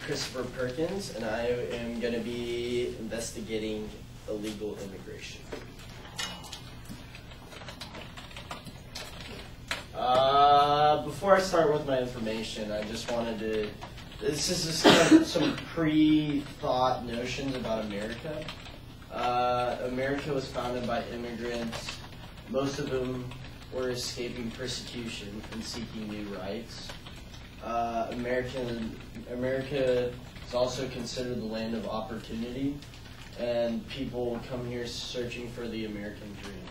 Christopher Perkins, and I am going to be investigating illegal immigration. Before I start with my information, I just wanted to, this is just kind of some pre-thought notions about America. America was founded by immigrants. Most of them were escaping persecution and seeking new rights. America is also considered the land of opportunity, and people come here searching for the American dream.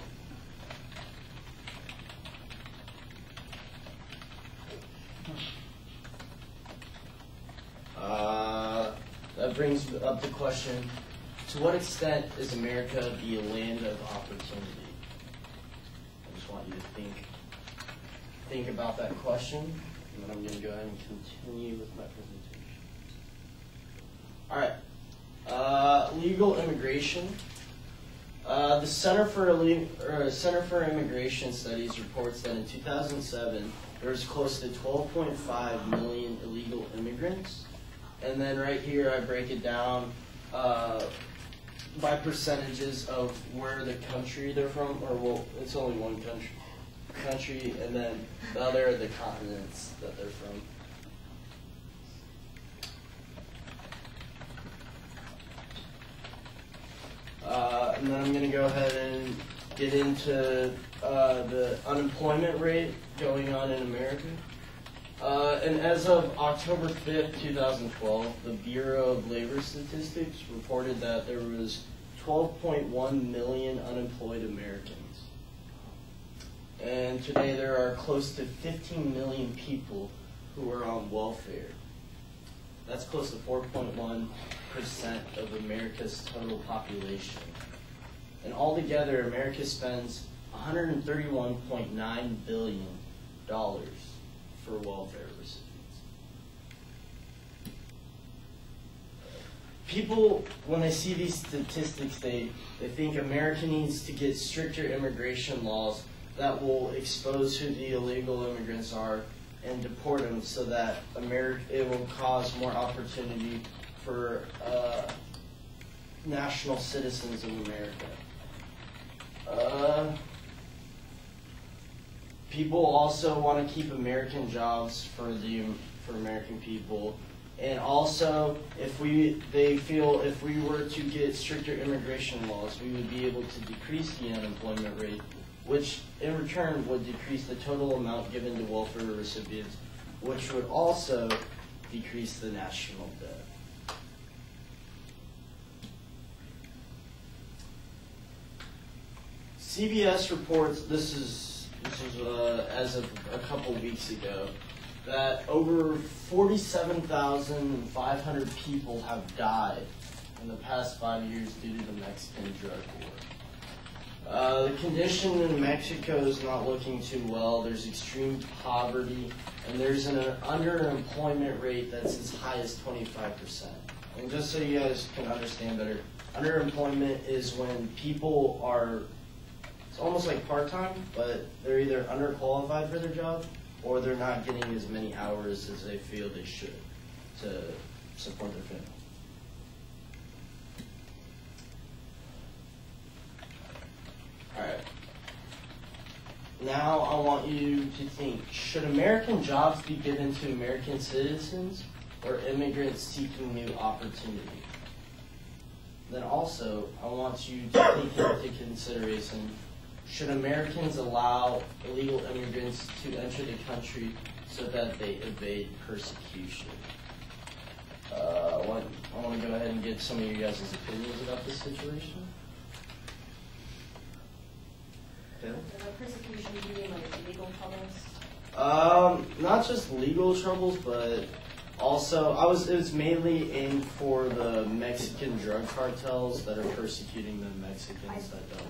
That brings up the question, to what extent is America the land of opportunity? I just want you to think about that question, and then I'm going to go ahead and continue with my presentation. All right, legal immigration. The Center for Immigration Studies reports that in 2007, there was close to 12.5 million illegal immigrants. And then right here, I break it down by percentages of where the country they're from, or well, it's only one country, and then the other are the continents that they're from. And then I'm going to go ahead and get into the unemployment rate going on in America. And as of October 5th, 2012, the Bureau of Labor Statistics reported that there was 12.1 million unemployed Americans. And today there are close to 15 million people who are on welfare. That's close to 4.1% of America's total population. And altogether, America spends $131.9 billion for welfare recipients. People, when they see these statistics, they think America needs to get stricter immigration laws that will expose who the illegal immigrants are and deport them, so that it will cause more opportunity for national citizens of America. People also want to keep American jobs for American people, and also they feel if we were to get stricter immigration laws, we would be able to decrease the unemployment rate, which in return would decrease the total amount given to welfare recipients, which would also decrease the national debt. CBS reports, this is as of a couple weeks ago, that over 47,500 people have died in the past 5 years due to the Mexican drug war. The condition in Mexico is not looking too well. There's extreme poverty, and there's an underemployment rate that's as high as 25%. And just so you guys can understand better, underemployment is when people are, it's almost like part-time, but they're either underqualified for their job or they're not getting as many hours as they feel they should to support their family. All right. Now I want you to think, should American jobs be given to American citizens or immigrants seeking new opportunity? Then also, I want you to take into consideration, should Americans allow illegal immigrants to enter the country so that they evade persecution? I want to go ahead and get some of you guys' opinions about this situation. Okay. Persecution, do you mean like legal troubles? Not just legal troubles, but also it was mainly aimed for the Mexican drug cartels that are persecuting the Mexicans that don't.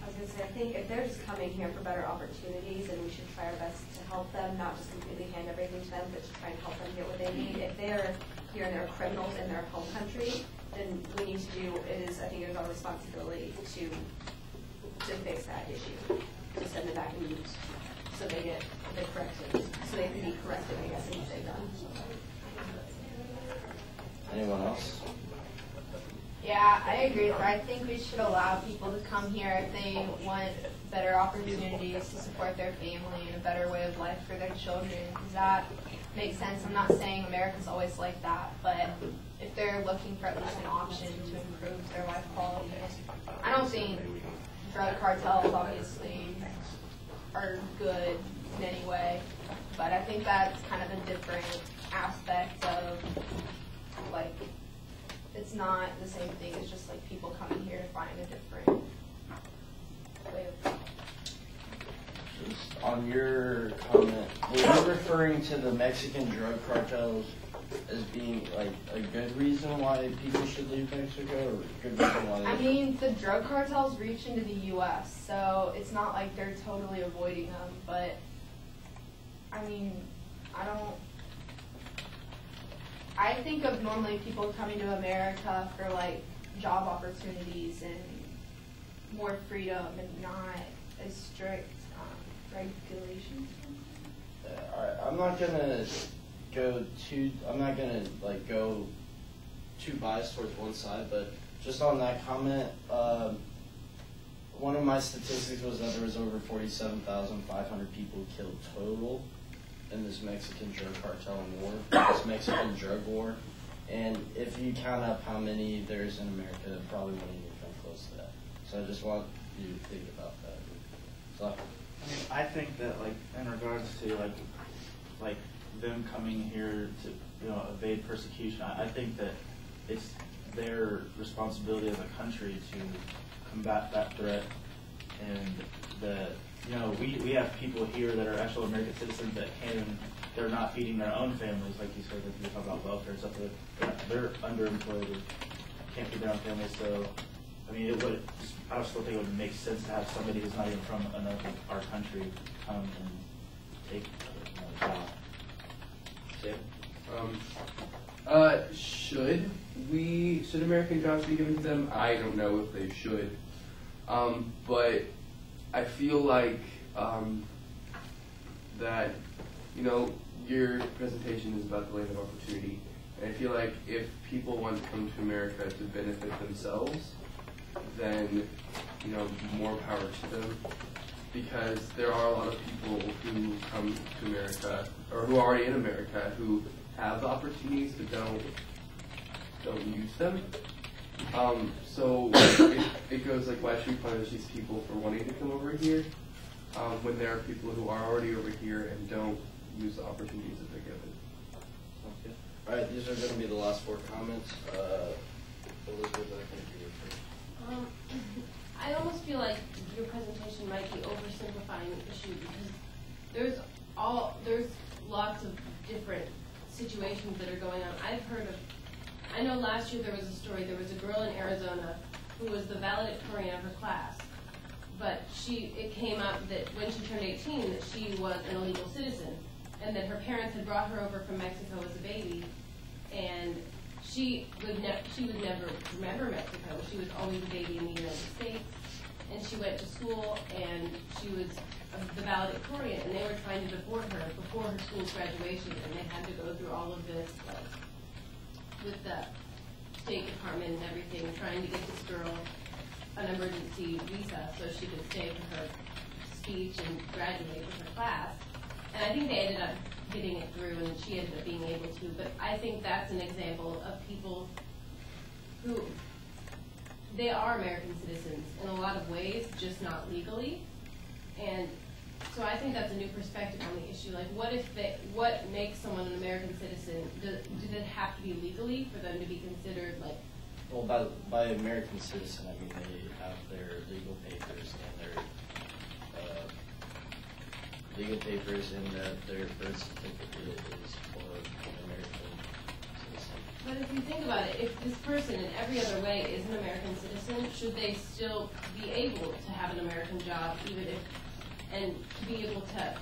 I was going to say, I think if they're just coming here for better opportunities, and we should try our best to help them, not just completely hand everything to them, but to try and help them get what they need. If they're here and they're criminals in their home country, then we need to do is, I think it is our responsibility to fix that issue, to send them back and use, so they get the corrected, so they can be corrected, I guess, in what they've done. Anyone else? Yeah, I agree. I think we should allow people to come here if they want better opportunities to support their family and a better way of life for their children. Does that make sense? I'm not saying America's always like that, but if they're looking for at least an option to improve their life quality, I don't think drug cartels obviously are good in any way, but I think that's kind of a different aspect of, like, it's not the same thing. It's just like people coming here to find a different way of life. Just on your comment, were you referring to the Mexican drug cartels as being like a good reason why people should leave Mexico, or a good reason why? I mean, the drug cartels reach into the U.S., so it's not like they're totally avoiding them. But I mean, I think of normally people coming to America for like job opportunities and more freedom and not as strict regulations. I'm not gonna go too biased towards one side, but just on that comment, one of my statistics was that there was over 47,500 people killed total in this Mexican drug cartel war, this Mexican drug war. And if you count up how many there's in America, it probably won't even come close to that. So I just want you to think about that. So, I mean, I think that, like, in regards to like them coming here to, you know, evade persecution, I think that it's their responsibility as a country to combat that threat, and that, you know, we have people here that are actual American citizens that they're not feeding their own families, like you said, that you talk about welfare and stuff, that they're underemployed and can't feed their own families. So, I mean, I still think it would make sense to have somebody who's not even from our country come and take another job. Should American jobs be given to them? I don't know if they should. But I feel like that, you know, your presentation is about the land of opportunity. And I feel like if people want to come to America to benefit themselves, then, you know, more power to them. Because there are a lot of people who come to America, or who are already in America, who have the opportunities but don't use them. So it goes like, why should we punish these people for wanting to come over here when there are people who are already over here and don't use the opportunities that they're given? Sounds good. All right, these are going to be the last 4 comments. Elizabeth, I think you were first. I almost feel like your presentation might be oversimplifying the issue, because there's lots of different situations that are going on. I know last year there was a story, there was a girl in Arizona who was the valedictorian of her class, but it came up that when she turned 18 that she was an illegal citizen, and that her parents had brought her over from Mexico as a baby, and she would never remember Mexico. She was always a baby in the United States, and she went to school, and she was the valedictorian, and they were trying to deport her before her school's graduation, and they had to go through all of this, like, with the State Department and everything, trying to get this girl an emergency visa so she could stay for her speech and graduate with her class. And I think they ended up getting it through, and she ended up being able to. But I think that's an example of people who, they are American citizens in a lot of ways, just not legally. And so I think that's a new perspective on the issue. Like, what makes someone an American citizen? Does it have to be legally for them to be considered, like? Well, by American citizen, I mean they have their legal papers and their birth certificate is for an American citizen. But if you think about it, if this person in every other way is an American citizen, should they still be able to have an American job, and to be able to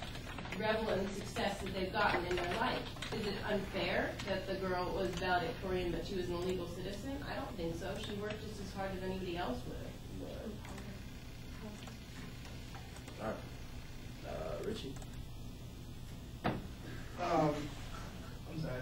revel in the success that they've gotten in their life? Is it unfair that the girl was valedictorian but she was an illegal citizen? I don't think so. She worked just as hard as anybody else would. All right. Richie? I'm sorry.